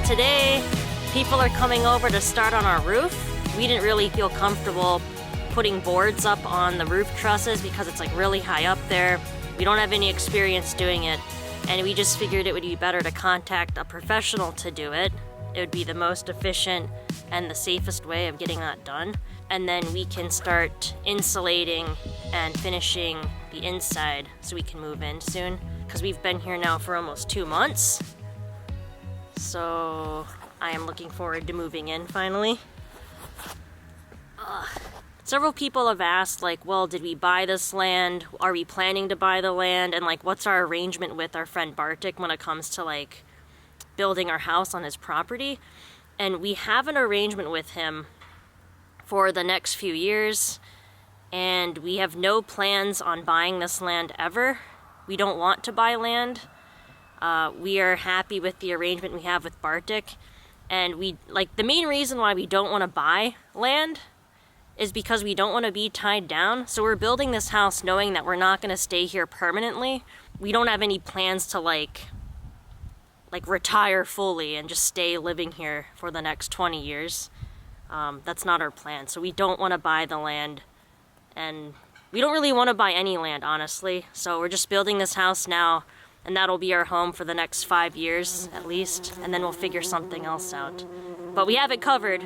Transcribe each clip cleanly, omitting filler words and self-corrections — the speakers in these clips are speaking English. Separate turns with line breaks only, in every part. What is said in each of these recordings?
today people are coming over to start on our roof. We didn't really feel comfortable putting boards up on the roof trusses because it's like really high up there. We don't have any experience doing it, and we just figured it would be better to contact a professional to do it. It would be the most efficient and the safest way of getting that done. And then we can start insulating and finishing the inside so we can move in soon, because we've been here now for almost 2 months. So I am looking forward to moving in finally. Several people have asked, like, well, did we buy this land? Are we planning to buy the land? And like, what's our arrangement with our friend Bartik when it comes to like building our house on his property? And we have an arrangement with him for the next few years, and we have no plans on buying this land ever. We don't want to buy land. We are happy with the arrangement we have with Bartik, and we like the main reason why we don't want to buy land is because we don't want to be tied down. So we're building this house knowing that we're not going to stay here permanently. We don't have any plans to like retire fully and just stay living here for the next 20 years. That's not our plan. So we don't want to buy the land, and we don't really want to buy any land, honestly. So we're just building this house now, and that'll be our home for the next 5 years at least, and then we'll figure something else out. But we have it covered.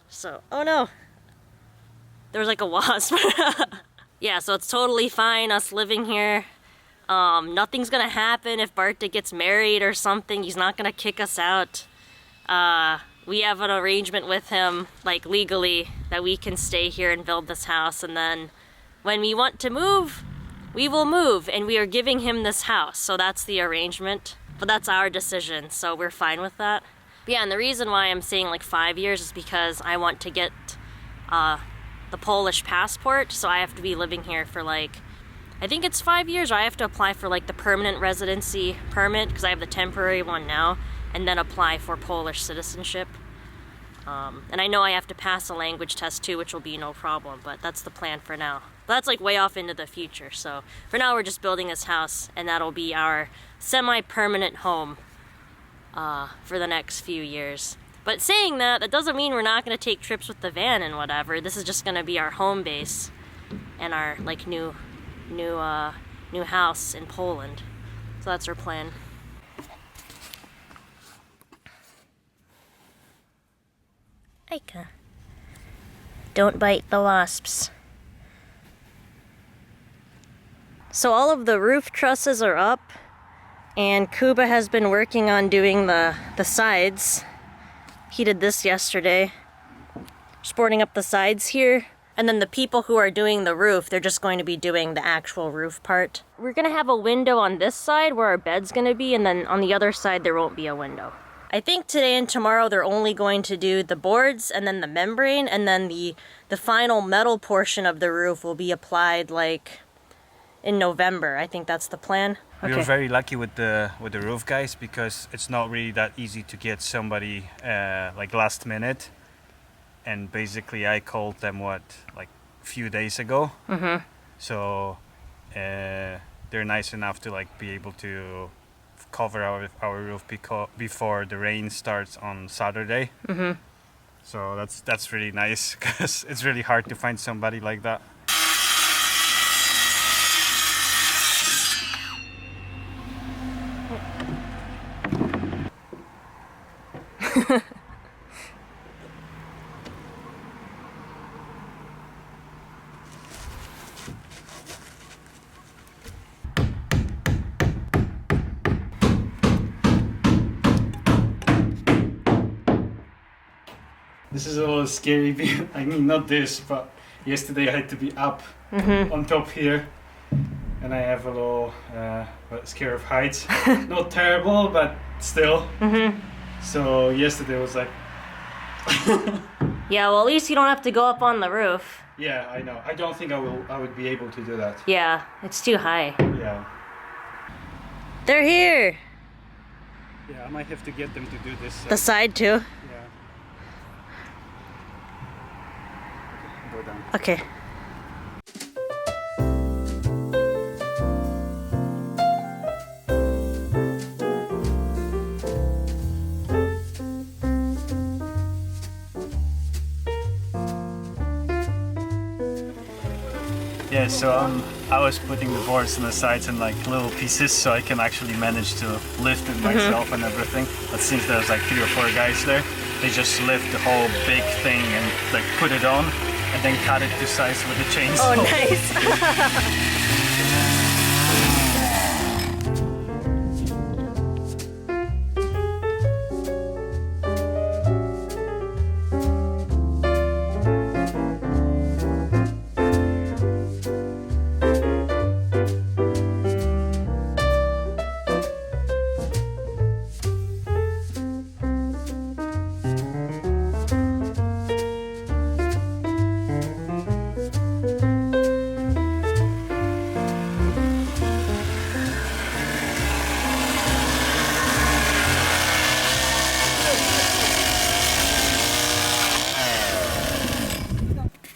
So, oh no. There's like a wasp. Yeah, so it's totally fine us living here. Nothing's gonna happen if Bartik gets married or something. He's not gonna kick us out. We have an arrangement with him, like legally, that we can stay here and build this house, and then when we want to move, we will move, and we are giving him this house. So that's the arrangement, but that's our decision, so we're fine with that. But yeah, and the reason why I'm saying like 5 years is because I want to get the Polish passport, so I have to be living here for like, I think it's 5 years, or I have to apply for like the permanent residency permit, because I have the temporary one now, and then apply for Polish citizenship. And I know I have to pass a language test too, which will be no problem, but that's the plan for now. But that's like way off into the future, so for now we're just building this house, and that'll be our semi-permanent home for the next few years. But saying that, that doesn't mean we're not going to take trips with the van and whatever. This is just going to be our home base and our like new house in Poland. So that's our plan. Aika, don't bite the wasps. So all of the roof trusses are up, and Kuba has been working on doing the sides. He did this yesterday, just boarding up the sides here. And then the people who are doing the roof, they're just going to be doing the actual roof part. We're gonna have a window on this side where our bed's gonna be, and then on the other side there won't be a window. I think today and tomorrow they're only going to do the boards and then the membrane, and then the final metal portion of the roof will be applied like in November. I think that's the plan.
We were very lucky with the roof guys, because it's not really that easy to get somebody like last minute. And basically I called them like a few days ago. Mm-hmm. So they're nice enough to like be able to cover our roof before the rain starts on Saturday. Mm-hmm. So that's really nice, because it's really hard to find somebody like that.
This is a little scary. I mean, not this, but yesterday I had to be up on top here, and I have a little scare of heights. Not terrible, but still. So yesterday was like.
Yeah, well, at least you don't have to go up on the roof.
Yeah, I know. I don't think I would be able to do that.
Yeah, it's too high.
Yeah.
They're here.
Yeah, I might have to get them to do this.
The side too.
Yeah. Go down.
Okay.
Yeah, so I was putting the boards on the sides in like little pieces so I can actually manage to lift it myself and everything. But since there's like 3 or 4 guys there, they just lift the whole big thing and like put it on and then cut it to size with the chainsaw.
Oh, nice.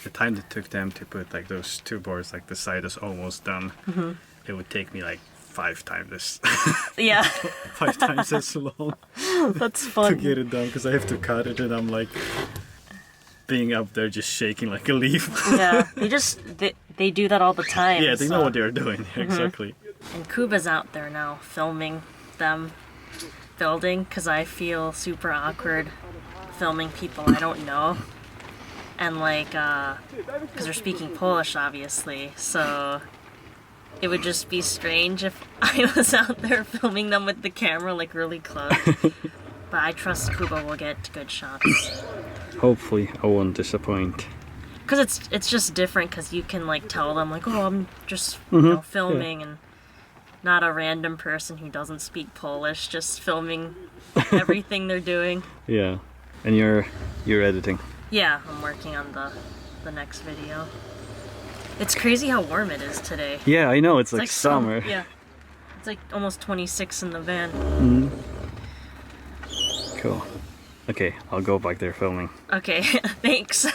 The time it took them to put like those 2 boards, like the side is almost done, it would take me like 5 times this.
Yeah.
5 times as long
That's
to
fun.
get it done because I have to cut it and I'm like being up there just shaking like a leaf.
Yeah, they do that all the time.
Yeah, they
so.
know what they're doing. Exactly.
And Kuba's out there now filming them building because I feel super awkward filming people I don't know. And like, because they're speaking Polish obviously, so it would just be strange if I was out there filming them with the camera like really close. But I trust Kuba will get good shots.
Hopefully I won't disappoint.
Because it's just different because you can like tell them like, oh, I'm just you know, filming and not a random person who doesn't speak Polish just filming everything they're doing.
Yeah. And you're editing.
Yeah, I'm working on the next video. It's crazy how warm it is today.
Yeah, I know, it's like
summer.
summer.
Yeah. It's like almost 26 in the van.
Cool. Okay, I'll go back there filming.
Okay, thanks.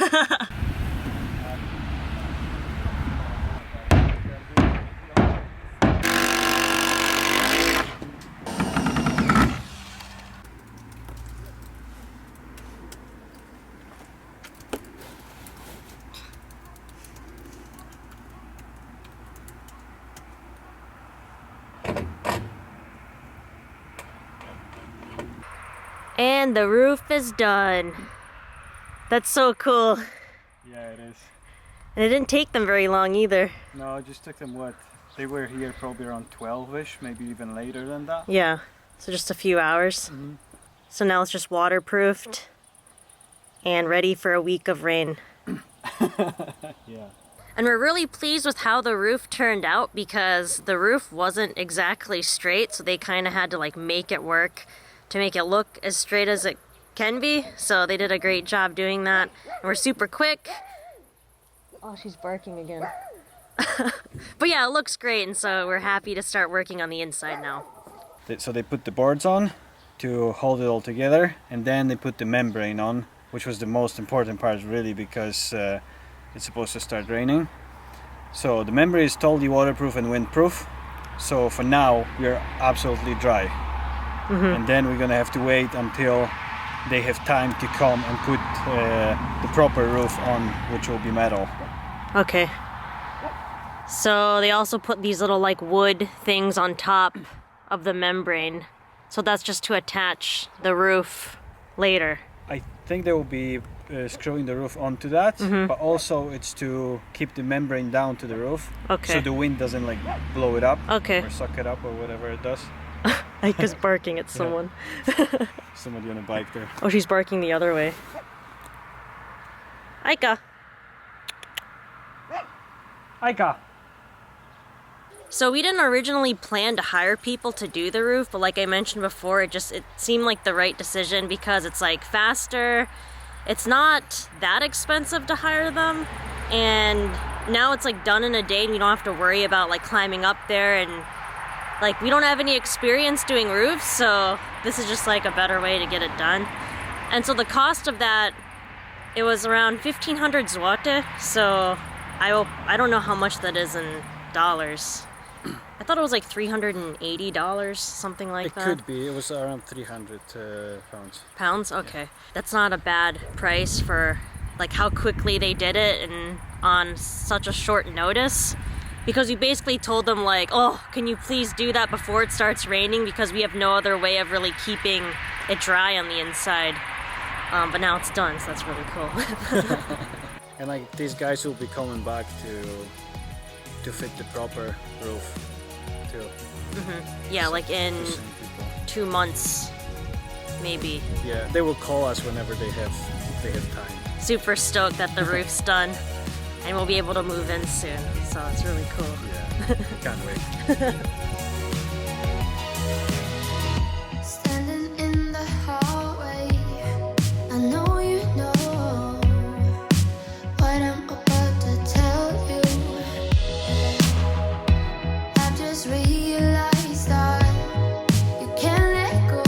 And the roof is done. That's so cool.
Yeah, it is.
And it didn't take them very long either.
No, it just took them what? They were here probably around 12-ish, maybe even later than that.
Yeah, so just a few hours. So now it's just waterproofed and ready for a week of rain.
Yeah.
And we're really pleased with how the roof turned out because the roof wasn't exactly straight, so they kind of had to like make it work to make it look as straight as it can be. So they did a great job doing that. And we're super quick. Oh, she's barking again. But yeah, it looks great, and so we're happy to start working on the inside now.
So they put the boards on to hold it all together, and then they put the membrane on, which was the most important part really because it's supposed to start raining. So the membrane is totally waterproof and windproof. So for now, we're absolutely dry. And then we're gonna have to wait until they have time to come and put the proper roof on, which will be metal.
Okay. So they also put these little like wood things on top of the membrane. So that's just to attach the roof later.
I think they will be screwing the roof onto that, but also it's to keep the membrane down to the roof,
Okay.
so the wind doesn't like blow it up
Okay.
or suck it up or whatever it does.
Aika's barking at someone.
Somebody on a bike there.
Oh, she's barking the other way. Aika.
Aika!
So we didn't originally plan to hire people to do the roof, but like I mentioned before, it seemed like the right decision because it's like faster. It's not that expensive to hire them, and now it's like done in a day and you don't have to worry about like climbing up there, and like we don't have any experience doing roofs, so this is just like a better way to get it done. And so the cost of that, it was around 1,500 zloty, so I don't know how much that is in dollars. I thought it was like $380, something like that.
It could be. It was around 300 pounds.
Pounds? Okay. That's not a bad price for like how quickly they did it and on such a short notice. Because we basically told them like, oh, can you please do that before it starts raining, because we have no other way of really keeping it dry on the inside. But now it's done, so that's really cool.
And like these guys will be coming back to fit the proper roof too.
Yeah, like in
The same people.
2 months, maybe.
Yeah, they will call us whenever they have time.
Super stoked that the roof's done, and we'll be able to move in soon. So it's really cool.
Yeah, can't wait.
Standing in the hallway, I know you know what I'm about to tell you. I've just realized that you can't let go.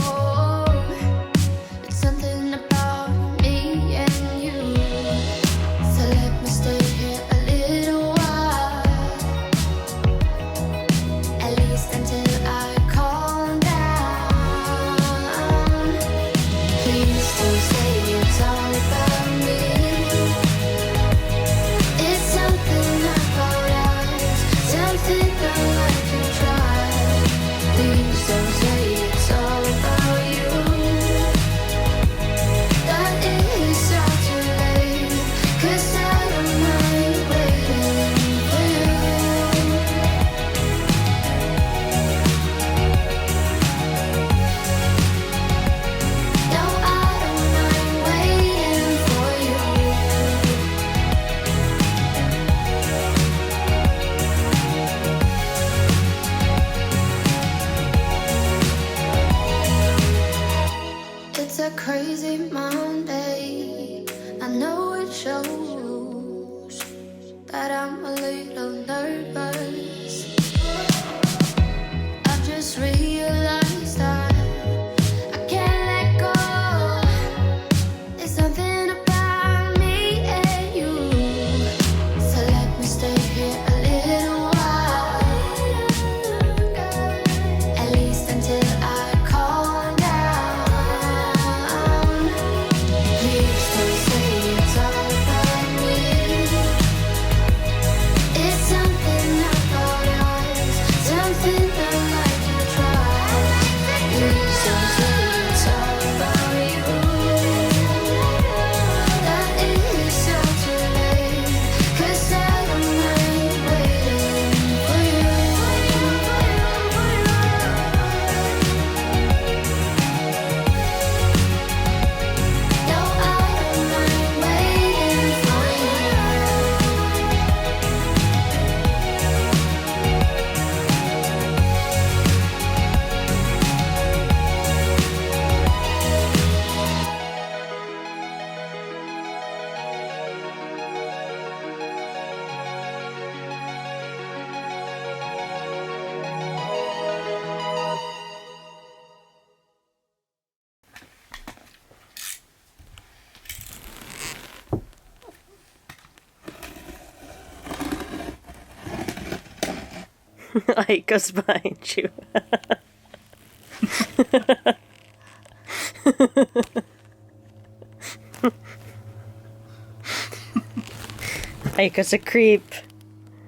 It's something about me and you. So let me stay here a little while, at least until I calm down. Please don't say it's all about me. It's something about us, something that I can try. Please don't say it's all about you. That is all too late, 'cause I don't mind waiting for you. No, I don't mind waiting for you. It's a crazy Monday. I know it shows that I'm a little nervous. I've just realized that I can't let go. There's something about me and you. So let me stay here a little while, at least until I calm down. Please don't say it's all about me. It's something about us, something that I can try. Please don't say it's all about you. That is so too late, 'cause I don't mind waiting for you. No, I don't mind waiting for you.
Ike goes behind you. Ike is a creep.